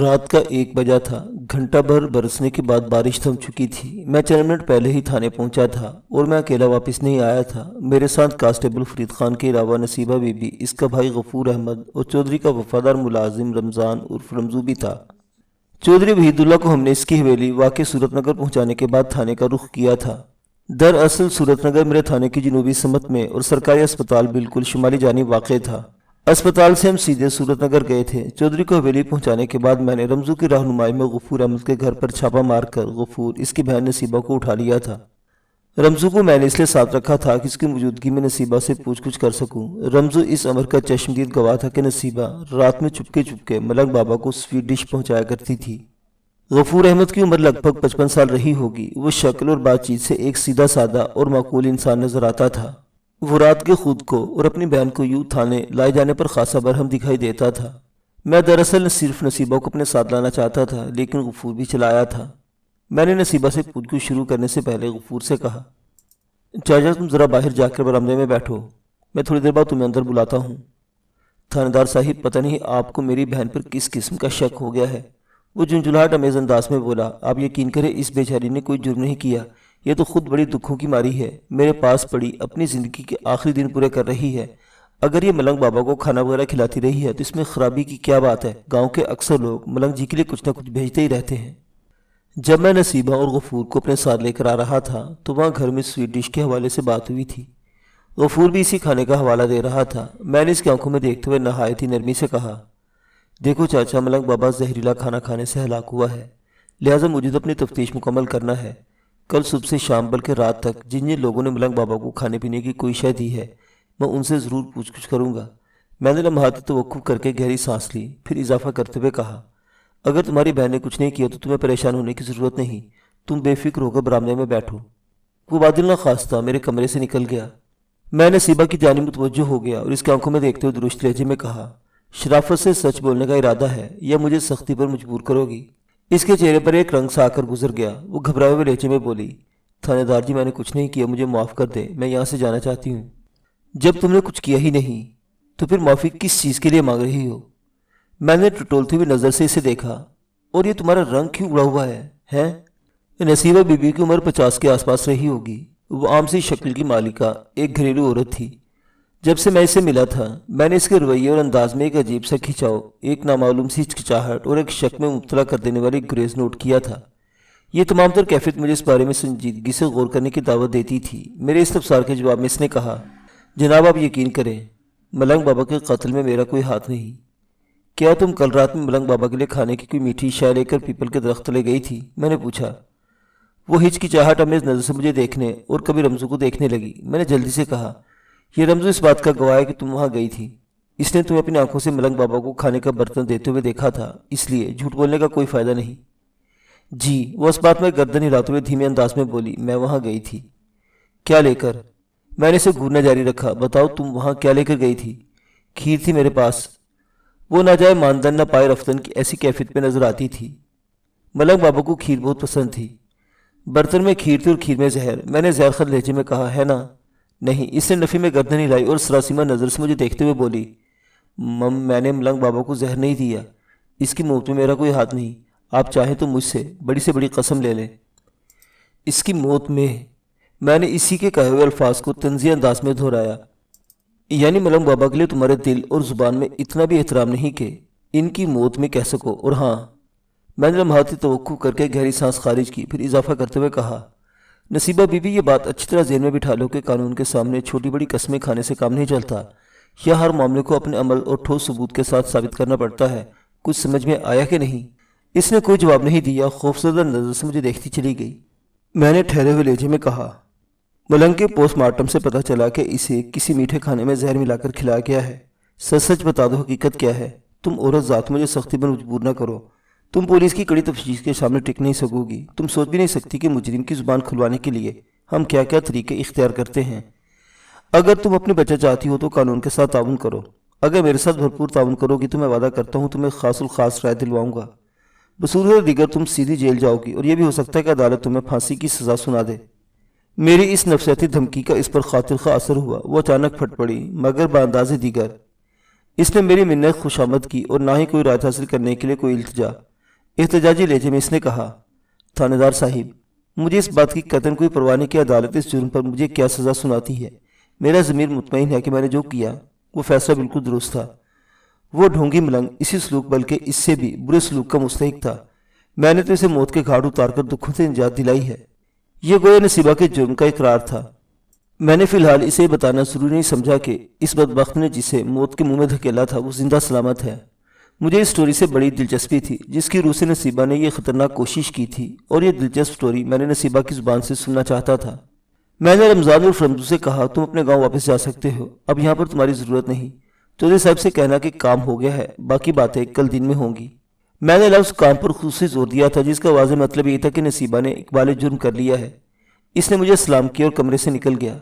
رات کا 1 بجا تھا۔ گھنٹہ بھر برسنے کے بعد بارش تھم چکی تھی۔ میں چند منٹ پہلے ہی تھانے پہنچا تھا اور میں اکیلا واپس نہیں آیا تھا۔ میرے ساتھ کانسٹیبل فرید خان کے علاوہ نصیبہ بی بی، اس کا بھائی غفور احمد اور چودھری کا وفادار ملازم رمضان عرف رمزو بھی تھا۔ چودھری وحید اللہ کو ہم نے اس کی حویلی واقع صورت نگر پہنچانے کے بعد تھانے کا رخ کیا تھا۔ دراصل صورت نگر میرے تھانے کی جنوبی سمت میں اور سرکاری اسپتال بالکل شمالی جانب واقع تھا۔ اسپتال سے ہم سیدھے صورت نگر گئے تھے۔ چودھری کو حویلی پہنچانے کے بعد میں نے رمزو کی رہنمائی میں غفور احمد کے گھر پر چھاپا مار کر غفور، اس کی بہن نصیبہ کو اٹھا لیا تھا۔ رمزو کو میں نے اس لیے ساتھ رکھا تھا کہ اس کی موجودگی میں نصیبہ سے پوچھ گچھ کر سکوں۔ رمزو اس امر کا چشمدید گواہ تھا کہ نصیبہ رات میں چپکے ملنگ بابا کو سویٹ ڈش پہنچایا کرتی تھی۔ غفور احمد کی عمر لگ بھگ 55 سال رہی ہوگی۔ وہ شکل اور بات چیت سے ایک سیدھا سادہ اور معقول انسان نظر آتا تھا۔ وہ رات کے خود کو اور اپنی بہن کو یوں تھانے لائے جانے پر خاصا برہم دکھائی دیتا تھا۔ میں دراصل صرف نصیبہ کو اپنے ساتھ لانا چاہتا تھا، لیکن غفور بھی چلایا تھا۔ میں نے نصیبہ سے پوچھ گچھ شروع کرنے سے پہلے غفور سے کہا، چاچا تم ذرا باہر جا کر برآمدے میں بیٹھو، میں تھوڑی دیر بعد تمہیں اندر بلاتا ہوں۔ تھانے دار صاحب، پتہ نہیں آپ کو میری بہن پر کس قسم کا شک ہو گیا ہے۔ وہ جھنجھلاہٹ امیز انداز میں بولا، آپ یقین کریں اس بیچاری نے کوئی جرم نہیں کیا، یہ تو خود بڑی دکھوں کی ماری ہے، میرے پاس پڑی اپنی زندگی کے آخری دن پورے کر رہی ہے۔ اگر یہ ملنگ بابا کو کھانا وغیرہ کھلاتی رہی ہے تو اس میں خرابی کی کیا بات ہے؟ گاؤں کے اکثر لوگ ملنگ جی کے لیے کچھ نہ کچھ بھیجتے ہی رہتے ہیں۔ جب میں نصیبہ اور غفور کو اپنے ساتھ لے کر آ رہا تھا تو وہاں گھر میں سویٹ ڈش کے حوالے سے بات ہوئی تھی۔ غفور بھی اسی کھانے کا حوالہ دے رہا تھا۔ میں نے اس کی آنکھوں میں دیکھتے ہوئے نہایت ہی نرمی سے کہا، دیکھو چاچا، ملنگ بابا زہریلا کھانا کھانے سے ہلاک ہوا ہے، لہٰذا مجھے تو اپنی تفتیش مکمل کرنا ہے۔ کل صبح سے شام بلکہ رات تک جن لوگوں نے ملنگ بابا کو کھانے پینے کی کوئی شے دی ہے، میں ان سے ضرور پوچھ گچھ کروں گا۔ میں نے لمحاتی توقف کر کے گہری سانس لی، پھر اضافہ کرتے ہوئے کہا، اگر تمہاری بہن نے کچھ نہیں کیا تو تمہیں پریشان ہونے کی ضرورت نہیں، تم بے فکر ہو کر برآمدے میں بیٹھو۔ وہ بادل ناخواستہ میرے کمرے سے نکل گیا۔ میں نصیبہ کی جانب متوجہ ہو گیا اور اس کی آنکھوں میں دیکھتے ہوئے درست لہجے میں کہا، شرافت سے سچ بولنے کا ارادہ ہے یا مجھے سختی پر مجبور کرو گی؟ اس کے چہرے پر ایک رنگ سا آ کر گزر گیا۔ وہ گھبرائے ہوئے لہجے میں بولی، تھانے دار جی، میں نے کچھ نہیں کیا، مجھے معاف کر دے، میں یہاں سے جانا چاہتی ہوں۔ جب تم نے کچھ کیا ہی نہیں تو پھر معافی کس چیز کے لیے مانگ رہی ہو؟ میں نے ٹٹولتی ہوئی نظر سے اسے دیکھا، اور یہ تمہارا رنگ کیوں اڑا ہوا ہے ہیں؟ نصیبہ بی بی کی عمر 50 کے آس پاس رہی ہوگی۔ وہ عام سی شکل کی مالکہ ایک گھریلو عورت تھی۔ جب سے میں اسے ملا تھا میں نے اس کے رویے اور انداز میں ایک عجیب سا کھچاؤ، ایک نامعلوم سی ہچکچاہٹ اور ایک شک میں مبتلا کر دینے والی گریز نوٹ کیا تھا۔ یہ تمام تر کیفیت مجھے اس بارے میں سنجیدگی سے غور کرنے کی دعوت دیتی تھی۔ میرے استفسار کے جواب میں اس نے کہا، جناب آپ یقین کریں، ملنگ بابا کے قتل میں میرا کوئی ہاتھ نہیں۔ کیا تم کل رات میں ملنگ بابا کے لیے کھانے کی کوئی میٹھی شے لے کر پیپل کے درخت تلے گئی تھی؟ میں نے پوچھا۔ وہ ہچکچاہٹ امیز نظر سے مجھے دیکھنے اور کبھی رمزو کو دیکھنے لگی۔ میں نے جلدی سے کہا، یہ رمزو اس بات کا گواہ ہے کہ تم وہاں گئی تھی، اس نے تمہیں اپنی آنکھوں سے ملنگ بابا کو کھانے کا برتن دیتے ہوئے دیکھا تھا، اس لیے جھوٹ بولنے کا کوئی فائدہ نہیں۔ جی، وہ اس بات میں گردن ہلاتے ہوئے دھیمے انداز میں بولی، میں وہاں گئی تھی۔ کیا لے کر؟ میں نے اسے گھورنا جاری رکھا، بتاؤ تم وہاں کیا لے کر گئی تھی؟ کھیر تھی میرے پاس۔ وہ نہ جائے ماندن نہ پائے رفتن کی ایسی کیفیت میں نظر آتی تھی۔ ملنگ بابا کو کھیر بہت پسند تھی۔ برتن میں کھیر تھی اور کھیر میں زہر، میں نے زہر خط لہجے میں کہا، ہے نا؟ نہیں۔ اس نے نفی میں گردن ہلائی اور سراسیمہ نظر سے مجھے دیکھتے ہوئے بولی، میں نے ملنگ بابا کو زہر نہیں دیا، اس کی موت میں میرا کوئی ہاتھ نہیں، آپ چاہیں تو مجھ سے بڑی قسم لے لیں۔ اس کی موت میں نے اسی کے کہے ہوئے الفاظ کو طنزیہ انداز میں دہرایا، یعنی ملنگ بابا کے لیے تمہارے دل اور زبان میں اتنا بھی احترام نہیں کہ ان کی موت میں کہہ سکو؟ اور ہاں، میں نے لمحاتی توقف کر کے گہری سانس خارج کی، پھر اضافہ کرتے ہوئے کہا، نصیبہ بی بی، یہ بات اچھی طرح ذہن میں بٹھا لو کہ قانون کے سامنے چھوٹی بڑی قسمیں کھانے سے کام نہیں چلتا، یا ہر معاملے کو اپنے عمل اور ٹھوس ثبوت کے ساتھ ثابت کرنا پڑتا ہے۔ کچھ سمجھ میں آیا کہ نہیں؟ اس نے کوئی جواب نہیں دیا، خوفزدہ نظر سے مجھے دیکھتی چلی گئی۔ میں نے ٹھہرے ہوئے لہجے میں کہا، ملنگ کے پوسٹ مارٹم سے پتہ چلا کہ اسے کسی میٹھے کھانے میں زہر ملا کر کھلایا گیا ہے۔ سچ سچ بتا دو، حقیقت کیا ہے؟ تم عورت ذات مجھے سختی پر مجبور نہ کرو، تم پولیس کی کڑی تفتیش کے سامنے ٹک نہیں سکو گی، تم سوچ بھی نہیں سکتی کہ مجرم کی زبان کھلوانے کے لیے ہم کیا کیا طریقے اختیار کرتے ہیں۔ اگر تم اپنے بچہ چاہتی ہو تو قانون کے ساتھ تعاون کرو، اگر میرے ساتھ بھرپور تعاون کرو گی تو میں وعدہ کرتا ہوں تمہیں خاص الخاص رائے دلواؤں گا، بصورت دیگر تم سیدھی جیل جاؤ گی، اور یہ بھی ہو سکتا ہے کہ عدالت تمہیں پھانسی کی سزا سنا دے۔ میری اس نفسیاتی دھمکی کا اس پر خاطر خواہ اثر ہوا، وہ اچانک پھٹ پڑی، مگر بانداز دیگر۔ اس نے میری منت خوش آمد کی اور نہ ہی کوئی رائے حاصل کرنے کے لیے کوئی التجا۔ احتجاجی لہجے میں اس نے کہا۔ تھانے دار صاحب، مجھے اس بات کی قطعاً کوئی پرواہ نہیں کہ عدالت اس جرم پر مجھے کیا سزا سناتی ہے۔ میرا ضمیر مطمئن ہے کہ میں نے جو کیا وہ فیصلہ بالکل درست تھا۔ وہ ڈھونگی ملنگ اسی سلوک بلکہ اس سے بھی برے سلوک کا مستحق تھا۔ میں نے تو اسے موت کے گھاٹ اتار کر دکھوں سے نجات دلائی ہے۔ یہ گویا نصیبہ کے جرم کا اقرار تھا۔ میں نے فی الحال اسے بتانا ضروری نہیں سمجھا کہ اس بدبخت نے جسے موت کے منہ میں دھکیلا تھا وہ زندہ سلامت ہے۔ مجھے اس سٹوری سے بڑی دلچسپی تھی جس کی روح سے نصیبہ نے یہ خطرناک کوشش کی تھی، اور یہ دلچسپ سٹوری میں نے نصیبہ کی زبان سے سننا چاہتا تھا۔ میں نے رمضان اور فرمزو سے کہا تم اپنے گاؤں واپس جا سکتے ہو، اب یہاں پر تمہاری ضرورت نہیں۔ چودھری صاحب سے کہنا کہ کام ہو گیا ہے، باقی باتیں کل دن میں ہوں گی۔ میں نے لفظ کام پر خصوصی زور دیا تھا جس کا واضح مطلب یہ تھا کہ نصیبہ نے اقبال جرم کر لیا ہے۔ اس نے مجھے سلام کیا اور کمرے سے نکل گیا۔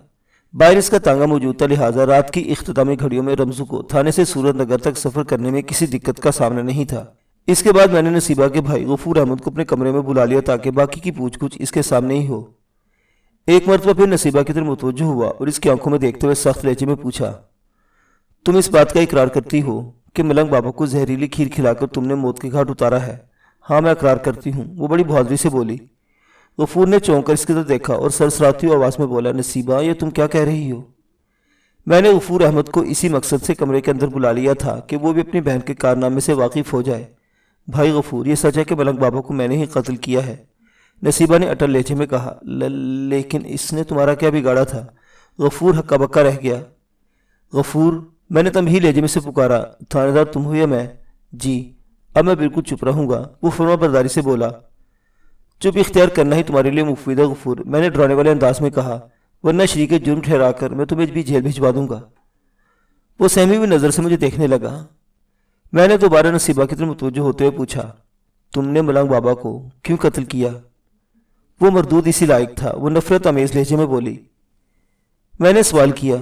باہر اس کا تانگا موجود تھا، لہٰذا رات کی اختتامی گھڑیوں میں رمزو کو تھانے سے صورت نگر تک سفر کرنے میں کسی دقت کا سامنا نہیں تھا۔ اس کے بعد میں نے نصیبہ کے بھائی غفور احمد کو اپنے کمرے میں بلا لیا تاکہ باقی کی پوچھ گچھ اس کے سامنے ہی ہو۔ ایک مرتبہ پھر نصیبہ کی طرف متوجہ ہوا اور اس کی آنکھوں میں دیکھتے ہوئے سخت لہجے میں پوچھا، تم اس بات کا اقرار کرتی ہو کہ ملنگ بابا کو زہریلی کھیر کھلا کر تم نے موت کے گھاٹ اتارا ہے؟ ہاں میں اقرار کرتی ہوں، وہ بڑی بہادری سے بولی۔ غفور نے چونک کر اس کی طرف دیکھا اور سرسراتی ہوئی آواز میں بولا، نصیبہ یہ تم کیا کہہ رہی ہو؟ میں نے غفور احمد کو اسی مقصد سے کمرے کے اندر بلا لیا تھا کہ وہ بھی اپنی بہن کے کارنامے سے واقف ہو جائے۔ بھائی غفور، یہ سچ ہے کہ ملنگ بابا کو میں نے ہی قتل کیا ہے، نصیبہ نے اٹل لہجے میں کہا۔ لیکن اس نے تمہارا کیا بگاڑا تھا؟ غفور ہکا بکا رہ گیا۔ غفور، میں نے تمہی لہجے میں سے پکارا، تھانے دار تم ہو یا میں؟ جی۔ اب میں بالکل چپ رہوں گا، وہ فرما برداری سے بولا۔ چپ اختیار کرنا ہی تمہارے لیے مفید ہے غفور، میں نے ڈرانے والے انداز میں کہا، ورنہ شریک جرم ٹھہرا کر میں تمہیں بھی جیل بھجوا دوں گا۔ وہ سہمی ہوئی نظر سے مجھے دیکھنے لگا۔ میں نے دوبارہ نصیبہ کی طرف متوجہ ہوتے ہوئے پوچھا، تم نے ملنگ بابا کو کیوں قتل کیا؟ وہ مردود اسی لائق تھا، وہ نفرت آمیز لہجے میں بولی۔ میں نے سوال کیا،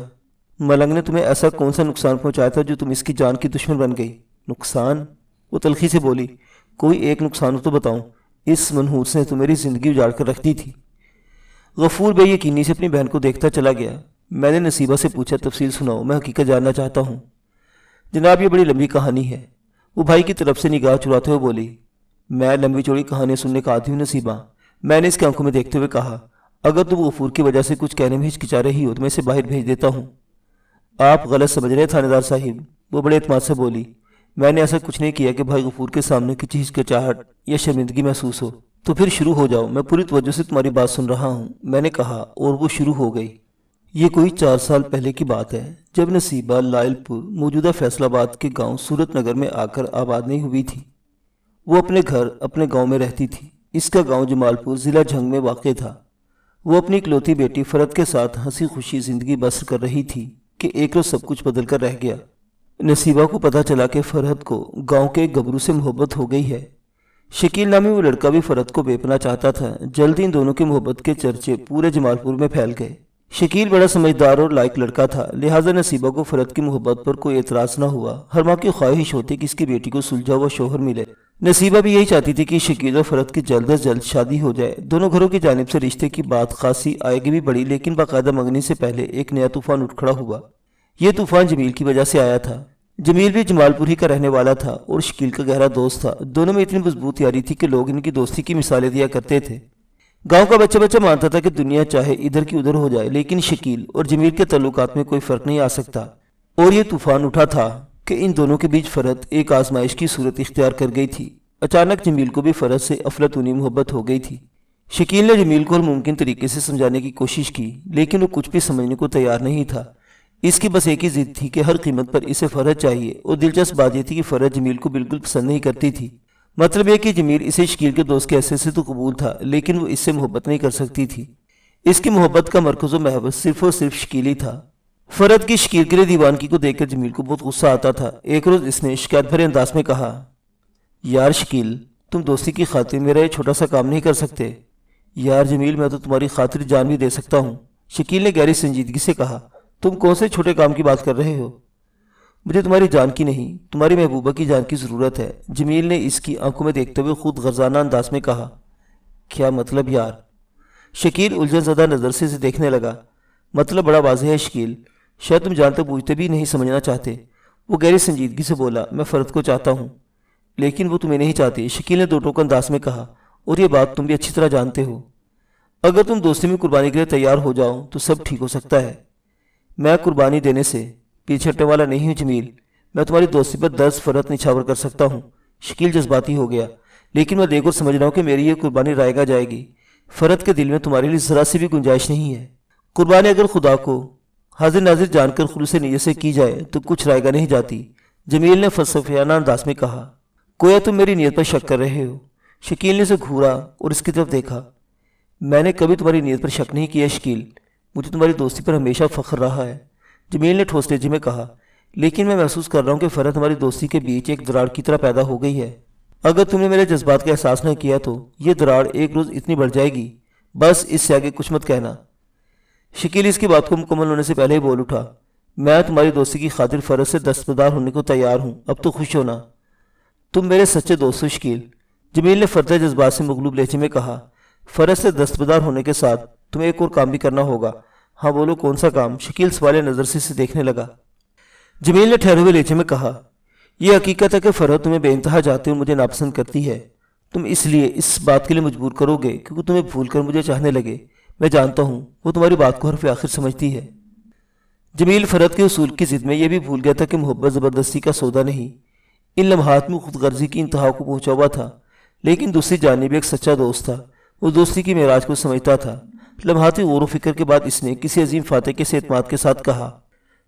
ملنگ نے تمہیں ایسا کون سا نقصان پہنچایا تھا جو تم اس کی جان کی دشمن بن گئی؟ نقصان؟ وہ تلخی سے بولی، کوئی ایک نقصان ہو تو بتاؤں، اس منحوس نے تو میری زندگی اجاڑ کر رکھ دی تھی۔ غفور بے یقینی سے اپنی بہن کو دیکھتا چلا گیا۔ میں نے نصیبہ سے پوچھا، تفصیل سناؤ، میں حقیقت جاننا چاہتا ہوں۔ جناب یہ بڑی لمبی کہانی ہے، وہ بھائی کی طرف سے نگاہ چراتے ہوئے بولی۔ میں لمبی چوڑی کہانیاں سننے کا عادی ہوں نصیبہ، میں نے اس کی آنکھوں میں دیکھتے ہوئے کہا۔ اگر تم غفور کی وجہ سے کچھ کہنے میں ہچکچا رہی ہو تو میں اسے باہر بھیج دیتا ہوں۔ آپ غلط سمجھ رہے ہیں تھانے دار صاحب، وہ بڑے اعتماد سے بولی۔ میں نے ایسا کچھ نہیں کیا کہ بھائی غفور کے سامنے کسی ہچکچاہٹ یا شرمندگی محسوس ہو۔ تو پھر شروع ہو جاؤ، میں پوری توجہ سے تمہاری بات سن رہا ہوں، میں نے کہا، اور وہ شروع ہو گئی۔ یہ کوئی 4 سال پہلے کی بات ہے جب نصیبہ لائل پور موجودہ فیصل آباد کے گاؤں صورت نگر میں آ کر آباد نہیں ہوئی تھی۔ وہ اپنے گھر اپنے گاؤں میں رہتی تھی۔ اس کا گاؤں جمال پور ضلع جھنگ میں واقع تھا۔ وہ اپنی اکلوتی بیٹی فرد کے ساتھ ہنسی خوشی زندگی بسر کر رہی تھی کہ ایک روز سب کچھ بدل کر رہ گیا۔ نصیبہ کو پتہ چلا کہ فرحت کو گاؤں کے ایک گبرو سے محبت ہو گئی ہے۔ شکیل نامی وہ لڑکا بھی فرحت کو بے پناہ چاہتا تھا۔ جلدی ان دونوں کی محبت کے چرچے پورے جمال پور میں پھیل گئے۔ شکیل بڑا سمجھدار اور لائق لڑکا تھا، لہٰذا نصیبہ کو فرحت کی محبت پر کوئی اعتراض نہ ہوا۔ ہر ماں کی خواہش ہوتی کہ اس کی بیٹی کو سلجھا ہوا شوہر ملے۔ نصیبہ بھی یہی چاہتی تھی کہ شکیل اور فرحت کی جلد از جلد شادی ہو جائے۔ دونوں گھروں کی جانب سے رشتے کی بات خاصی آئے گی بھی بڑی، لیکن باقاعدہ منگنی سے پہلے ایک نیا طوفان اٹھ کھڑا ہوا۔ یہ طوفان جمیل کی وجہ سے آیا تھا۔ جمیل بھی جمال پور ہی کا رہنے والا تھا اور شکیل کا گہرا دوست تھا۔ دونوں میں اتنی مضبوط یاری تھی کہ لوگ ان کی دوستی کی مثالیں دیا کرتے تھے۔ گاؤں کا بچہ بچہ مانتا تھا کہ دنیا چاہے ادھر کی ادھر ہو جائے لیکن شکیل اور جمیل کے تعلقات میں کوئی فرق نہیں آ سکتا۔ اور یہ طوفان اٹھا تھا کہ ان دونوں کے بیچ فرحت ایک آزمائش کی صورت اختیار کر گئی تھی۔ اچانک جمیل کو بھی فرحت سے افلاطونی محبت ہو گئی تھی۔ شکیل نے جمیل کو ہر ممکن طریقے سے سمجھانے کی کوشش کی لیکن وہ کچھ بھی سمجھنے کو تیار نہیں تھا۔ اس کی بس ایک ہی ضد تھی کہ ہر قیمت پر اسے فرحت چاہیے، اور دلچسپ بات یہ تھی کہ فرحت جمیل کو بالکل پسند نہیں کرتی تھی۔ مطلب یہ کہ جمیل اسے شکیل کے دوست کے حیثیت سے تو قبول تھا لیکن وہ اس سے محبت نہیں کر سکتی تھی۔ اس کی محبت کا مرکز و محور صرف اور صرف شکیل ہی تھا۔ فرحت کی شکیل کے لیے دیوانگی کو دیکھ کر جمیل کو بہت غصہ آتا تھا۔ ایک روز اس نے شکایت بھرے انداز میں کہا، یار شکیل، تم دوستی کی خاطر میرا یہ چھوٹا سا کام نہیں کر سکتے؟ یار جمیل، میں تو تمہاری خاطر جان بھی دے سکتا ہوں۔ شکیل نے گہری سنجیدگی سے کہا، تم کون سے چھوٹے کام کی بات کر رہے ہو؟ مجھے تمہاری جان کی نہیں، تمہاری محبوبہ کی جان کی ضرورت ہے۔ جمیل نے اس کی آنکھوں میں دیکھتے ہوئے خود غرضانہ انداز میں کہا۔ کیا مطلب یار؟ شکیل الجھن زدہ نظر سے اسے دیکھنے لگا۔ مطلب بڑا واضح ہے شکیل، شاید تم جانتے بوجھتے بھی نہیں سمجھنا چاہتے۔ وہ گہری سنجیدگی سے بولا، میں فرحت کو چاہتا ہوں۔ لیکن وہ تمہیں نہیں چاہتی، شکیل نے دو ٹوکن انداز میں کہا، اور یہ بات تم بھی اچھی طرح جانتے ہو۔ اگر تم دوستی میں قربانی کے لیے تیار ہو جاؤ تو سب ٹھیک ہو سکتا ہے۔ میں قربانی دینے سے پیچھے ہٹنے والا نہیں ہوں جمیل، میں تمہاری دوستی پر 10 فرت نچھاور کر سکتا ہوں۔ شکیل جذباتی ہو گیا، لیکن میں دیکھ اور سمجھ رہا ہوں کہ میری یہ قربانی رائے گا جائے گی۔ فرت کے دل میں تمہارے لیے ذرا سی بھی گنجائش نہیں ہے۔ قربانی اگر خدا کو حاضر ناظر جان کر خلوص نیت سے کی جائے تو کچھ رائے گا نہیں جاتی، جمیل نے فلسفیانہ انداز میں کہا۔ گویا تم میری نیت پر شک کر رہے ہو۔ شکیل نے اسے گھورا اور اس کی طرف دیکھا۔ میں نے کبھی تمہاری نیت پر شک نہیں کیا شکیل، مجھے تمہاری دوستی پر ہمیشہ فخر رہا ہے، جمیل نے ٹھوس لہجے میں کہا، لیکن میں محسوس کر رہا ہوں کہ فرت ہماری دوستی کے بیچ ایک دراڑ کی طرح پیدا ہو گئی ہے۔ اگر تم نے میرے جذبات کا احساس نہ کیا تو یہ دراڑ ایک روز اتنی بڑھ جائے گی، بس اس سے آگے کچھ مت کہنا۔ شکیل اس کی بات کو مکمل ہونے سے پہلے ہی بول اٹھا، میں تمہاری دوستی کی خاطر فرت سے دستبردار ہونے کو تیار ہوں، اب تو خوش ہونا۔ تم میرے سچے دوست ہو شکیل، جمیل نے فرد جذبات سے مغلوب لہجے میں کہا۔ فرض سے دستبردار ہونے کے ساتھ تمہیں ایک اور کام بھی کرنا ہوگا۔ ہاں بولو، کون سا کام؟ شکیل سوال نظر سے اسے دیکھنے لگا۔ جمیل نے ٹھہرے ہوئے لہجے میں کہا، یہ حقیقت ہے کہ فرحت تمہیں بے انتہا چاہتی اور مجھے ناپسند کرتی ہے۔ تم اس لیے اس بات کے لیے مجبور کرو گے کیونکہ تمہیں بھول کر مجھے چاہنے لگے۔ میں جانتا ہوں وہ تمہاری بات کو حرف آخر سمجھتی ہے۔ جمیل فرحت کے اصول کی ضد میں یہ بھی بھول گیا تھا کہ محبت زبردستی کا سودا نہیں۔ ان لمحات میں خود غرضی کی انتہا کو پہنچا ہوا تھا، لیکن دوسری جانب ایک سچا دوست تھا، وہ دوستی کی معراج کو سمجھتا تھا۔ لمحاتی غور و فکر کے بعد اس نے کسی عظیم فاتح کے سے اعتماد کے ساتھ کہا،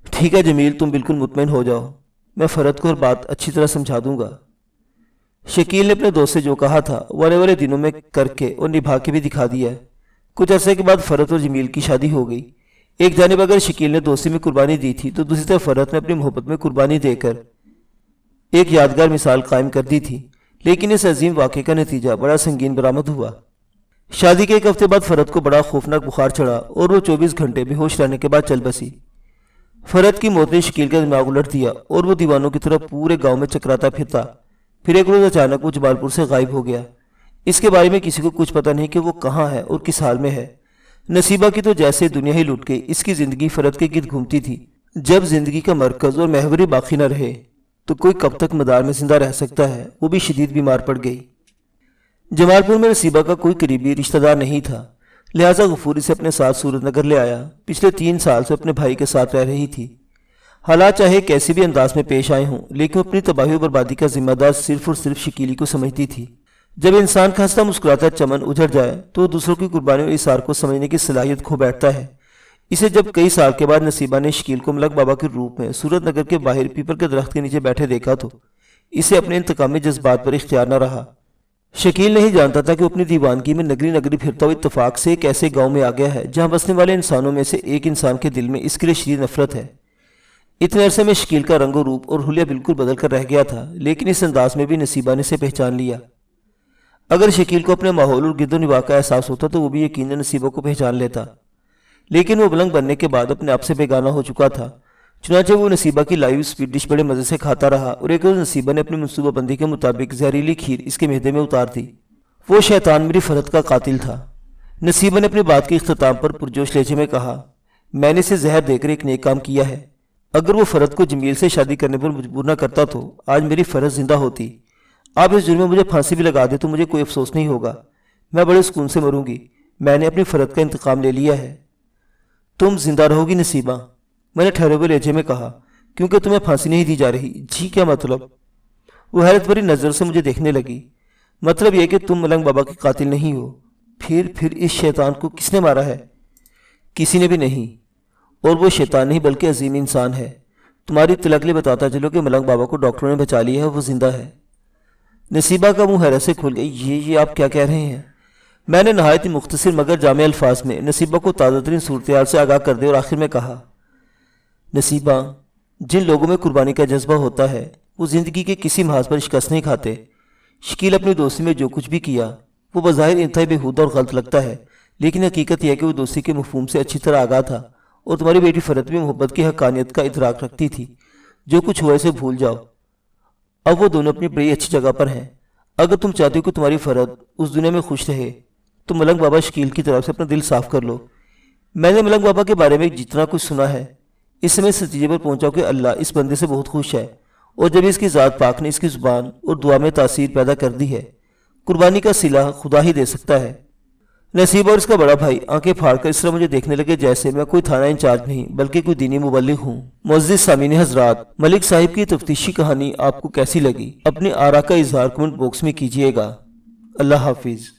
ٹھیک ہے جمیل، تم بالکل مطمئن ہو جاؤ، میں فرحت کو ہر بات اچھی طرح سمجھا دوں گا۔ شکیل نے اپنے دوست سے جو کہا تھا وہ آنے والے دنوں میں کر کے اور نبھا کے بھی دکھا دیا ہے۔ کچھ عرصے کے بعد فرحت اور جمیل کی شادی ہو گئی۔ ایک جانب اگر شکیل نے دوستی میں قربانی دی تھی تو دوسری طرف فرحت نے اپنی محبت میں قربانی دے کر ایک یادگار مثال قائم کر دی تھی، لیکن اس عظیم واقعے کا نتیجہ بڑا سنگین برآمد ہوا۔ شادی کے ایک ہفتے بعد فرحت کو بڑا خوفناک بخار چڑھا اور وہ 24 گھنٹے بے ہوش رہنے کے بعد چل بسی۔ فرحت کی موت نے شکیل کا دماغ الٹ دیا اور وہ دیوانوں کی طرح پورے گاؤں میں چکراتا پھرتا۔ پھر ایک روز اچانک وہ جبال پور سے غائب ہو گیا۔ اس کے بارے میں کسی کو کچھ پتہ نہیں کہ وہ کہاں ہے اور کس حال میں ہے۔ نصیبہ کی تو جیسے دنیا ہی لٹ گئی، اس کی زندگی فرحت کے گرد گھومتی تھی۔ جب زندگی کا مرکز اور محوری باقی نہ رہے تو کوئی کب تک مدار میں زندہ رہ سکتا ہے؟ وہ بھی شدید بیمار پڑ گئی۔ جمال پور میں نصیبہ کا کوئی قریبی رشتہ دار نہیں تھا، لہٰذا غفور اسے اپنے ساتھ صورت نگر لے آیا۔ پچھلے 3 سال سے اپنے بھائی کے ساتھ رہ رہی تھی۔ حالات چاہے کیسے بھی انداز میں پیش آئے ہوں، لیکن اپنی تباہی و بربادی کا ذمہ دار صرف اور صرف شکیلی کو سمجھتی تھی۔ جب انسان کا ہنستا مسکراتا چمن اجڑ جائے تو وہ دوسروں کی قربانی اور اثار کو سمجھنے کی صلاحیت کھو بیٹھتا ہے۔ اسے جب کئی سال کے بعد نصیبہ نے شکیل کو ملک بابا کے روپ میں صورت نگر کے باہر پیپل کے درخت کے نیچے بیٹھے دیکھا تو اسے اپنے انتقامی جذبات پر اختیار نہ رہا۔ شکیل نہیں جانتا تھا کہ وہ اپنی دیوانگی میں نگری نگری پھرتا ہوا اتفاق سے ایک ایسے گاؤں میں آ گیا ہے جہاں بسنے والے انسانوں میں سے ایک انسان کے دل میں اس کے لیے شدید نفرت ہے۔ اتنے عرصے میں شکیل کا رنگ و روپ اور حلیہ بالکل بدل کر رہ گیا تھا، لیکن اس انداز میں بھی نصیبہ نے اسے پہچان لیا۔ اگر شکیل کو اپنے ماحول اور گرد و نواح کا احساس ہوتا تو وہ بھی یقیناً نصیبہ کو پہچان لیتا، لیکن وہ ملنگ بننے کے بعد اپنے آپ سے بیگانہ ہو چکا تھا۔ چنانچہ وہ نصیبہ کی لائی ہوئی سویٹ ڈش بڑے مزے سے کھاتا رہا اور ایک روز نصیبہ نے اپنی منصوبہ بندی کے مطابق زہریلی کھیر اس کے معدے میں اتار دی۔ وہ شیطان میری فرحت کا قاتل تھا۔ نصیبہ نے اپنی بات کے اختتام پر پرجوش لہجے میں کہا، میں نے اسے زہر دے کر ایک نیک کام کیا ہے۔ اگر وہ فرحت کو جمیل سے شادی کرنے پر مجبور نہ کرتا تو آج میری فرحت زندہ ہوتی۔ آپ اس جرم میں مجھے پھانسی بھی لگا دے تو مجھے کوئی افسوس نہیں ہوگا، میں بڑے سکون سے مروں گی۔ میں نے اپنی فرحت کا انتقام لے لیا ہے۔ تم زندہ رہو گی نصیبہ، میں نے ٹھہرے ہوئے لہجے میں کہا، کیونکہ تمہیں پھانسی نہیں دی جا رہی۔ جی کیا مطلب؟ وہ حیرت بھری نظر سے مجھے دیکھنے لگی۔ مطلب یہ کہ تم ملنگ بابا کے قاتل نہیں ہو۔ پھر اس شیطان کو کس نے مارا ہے؟ کسی نے بھی نہیں، اور وہ شیطان نہیں بلکہ عظیم انسان ہے۔ تمہاری اطلاع کے لیے بتاتا چلو کہ ملنگ بابا کو ڈاکٹروں نے بچا لیا ہے، وہ زندہ ہے۔ نصیبہ کا منہ حیرت سے کھل گئی۔ یہ آپ کیا کہہ رہے ہیں؟ میں نے نہایت ہی مختصر مگر جامع الفاظ میں نصیبہ کو تازہ ترین صورتحال سے آگاہ کر دے اور آخر میں کہا، نصیبہ، جن لوگوں میں قربانی کا جذبہ ہوتا ہے وہ زندگی کے کسی محاذ پر شکست نہیں کھاتے۔ شکیل اپنی دوستی میں جو کچھ بھی کیا وہ بظاہر انتہائی بےہودہ اور غلط لگتا ہے، لیکن حقیقت یہ ہے کہ وہ دوستی کے مفہوم سے اچھی طرح آگاہ تھا، اور تمہاری بیٹی فرحت بھی محبت کی حقانیت کا ادراک رکھتی تھی۔ جو کچھ ہوا اسے بھول جاؤ، اب وہ دونوں اپنی بڑی اچھی جگہ پر ہیں۔ اگر تم چاہتے ہو کہ تمہاری فرحت اس دنیا میں خوش رہے تو ملنگ بابا شکیل کی طرف سے اپنا دل صاف کر لو۔ میں نے ملنگ بابا کے بارے میں جتنا کچھ سنا ہے اس سے میں اس نتیجے پر پہنچا کہ اللہ اس بندے سے بہت خوش ہے اور جب اس کی ذات پاک نے اس کی زبان اور دعا میں تاثیر پیدا کر دی ہے، قربانی کا صلہ خدا ہی دے سکتا ہے۔ نصیب اور اس کا بڑا بھائی آنکھیں پھاڑ کر اس طرح مجھے دیکھنے لگے جیسے میں کوئی تھانہ انچارج نہیں بلکہ کوئی دینی مبلغ ہوں۔ معزز سامعین حضرات، ملک صاحب کی تفتیشی کہانی آپ کو کیسی لگی؟ اپنی آراء کا اظہار کمنٹ باکس میں کیجیے گا۔ اللہ حافظ۔